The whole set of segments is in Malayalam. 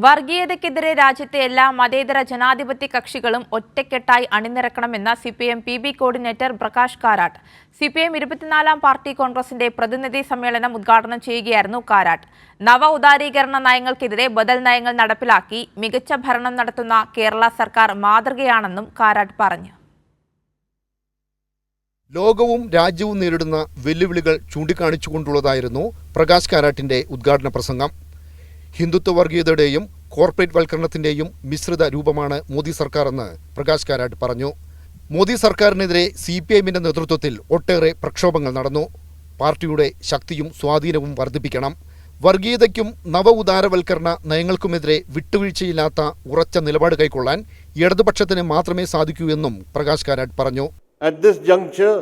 വർഗീയതയ്ക്കെതിരെ രാജ്യത്തെ എല്ലാ മതേതര ജനാധിപത്യ കക്ഷികളും ഒറ്റക്കെട്ടായി അണിനിരക്കണമെന്ന CPM PB coordinator Prakash Karat. CPM 24ാം പാർട്ടി കോൺഗ്രസിന്റെ പ്രതിനിധി സമ്മേളനം ഉദ്ഘാടനം ചെയ്യുകയായിരുന്നു കാരാട്ട്. നവ ഉദാരീകരണ നയങ്ങൾക്കെതിരെ ബദൽ നയങ്ങൾ നടപ്പിലാക്കി മികച്ച ഭരണം നടത്തുന്ന കേരള സർക്കാർ മാതൃകയാണെന്നും കാരാട്ട് പറഞ്ഞു. ലോകവും രാജ്യവും നേരിടുന്ന വെല്ലുവിളികൾ ചൂണ്ടിക്കാണിച്ചുകൊണ്ടുള്ളതായിരുന്നു പ്രകാശ് കാരാട്ടിന്റെ ഉദ്ഘാടന പ്രസംഗം. ഹിന്ദുത്വ വർഗീയതയുടെയും കോർപ്പറേറ്റ് വൽക്കരണത്തിന്റെയും മിശ്രിത രൂപമാണ് മോദി സർക്കാർ എന്ന് പ്രകാശ് കാരാട്ട് പറഞ്ഞു. മോദി സർക്കാരിനെതിരെ CPIന്റെ നേതൃത്വത്തിൽ ഒട്ടേറെ പ്രക്ഷോഭങ്ങൾ നടന്നു. പാർട്ടിയുടെ ശക്തിയും സ്വാധീനവും വർദ്ധിപ്പിക്കണം. വർഗീയതയ്ക്കും നവ ഉദാരവൽക്കരണ നയങ്ങൾക്കുമെതിരെ വിട്ടുവീഴ്ചയില്ലാത്ത ഉറച്ച നിലപാട് കൈക്കൊള്ളാൻ ഇടതുപക്ഷത്തിന് മാത്രമേ സാധിക്കൂ എന്നും പ്രകാശ് കാരാട്ട് പറഞ്ഞു. At this juncture,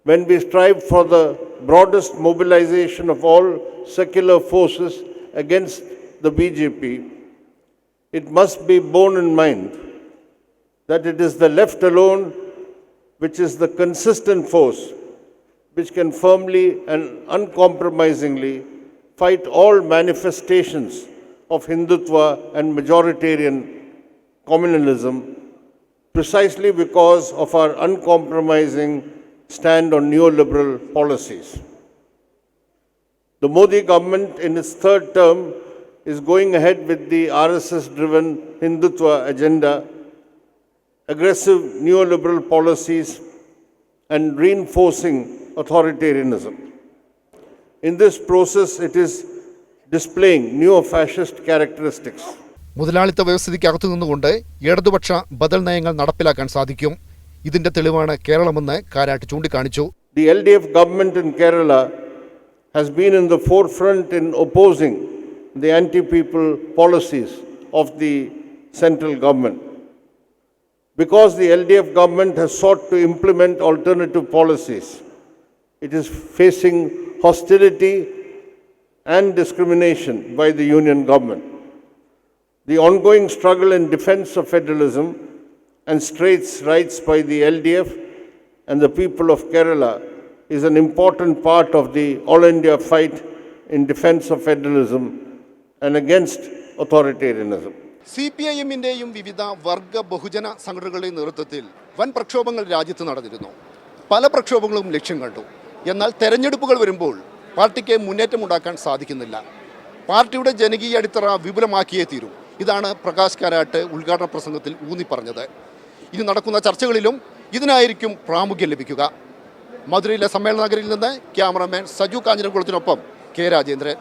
when we strive for the broadest mobilization of all secular forces against the BJP, it must be borne in mind that it is the left alone which is the consistent force which can firmly and uncompromisingly fight all manifestations of Hindutva and majoritarian communalism, precisely because of our uncompromising stand on neoliberal policies. The Modi government in its third term is going ahead with the RSS-driven Hindutva agenda, aggressive neoliberal policies, and reinforcing authoritarianism. In this process, it is displaying neo-fascist characteristics. മുതലാളിത്ത വ്യവസ്ഥയ്ക്കകത്തു നിന്നുകൊണ്ട് ഇടതുപക്ഷ ബദൽ നയങ്ങൾ നടപ്പിലാക്കാൻ സാധിക്കും. ഇതിന്റെ തെളിവാണ് കേരളമെന്ന് കാരാട്ട് ചൂണ്ടിക്കാണിച്ചു. The LDF government in Kerala has been in the forefront in opposing the anti-people policies of the central government. Because the LDF government has sought to implement alternative policies, it is facing hostility and discrimination by the union government. The ongoing struggle in defense of federalism and states' rights by the LDF and the people of Kerala is an important part of the All India fight in defense of federalism and against authoritarianism. CPIMന്റെയും വിവിധ വർഗ ബഹുജന സംഘടനകളുടെ നേതൃത്വത്തിൽ വൻ പ്രക്ഷോഭങ്ങൾ രാജ്യത്ത് നടന്നിരുന്നു. പല പ്രക്ഷോഭങ്ങളും ലക്ഷ്യം കണ്ടു. എന്നാൽ തെരഞ്ഞെടുപ്പുകൾ വരുമ്പോൾ പാർട്ടിക്ക് മുന്നേറ്റമുണ്ടാക്കാൻ സാധിക്കുന്നില്ല. പാർട്ടിയുടെ ജനകീയ അടിത്തറ വിപുലമാക്കിയേ തീരൂ. ഇതാണ് പ്രകാശ് കാരാട്ട് ഉദ്ഘാടന പ്രസംഗത്തിൽ ഊന്നി പറഞ്ഞത്. ഇനി നടക്കുന്ന ചർച്ചകളിലും ഇതിനായിരിക്കും പ്രാമുഖ്യം ലഭിക്കുക. മധുരയിലെ സമ്മേളന നഗരിയിൽ നിന്ന് ക്യാമറമാൻ സജു കാഞ്ഞിരംകുളത്തിനൊപ്പം K. Rajendran.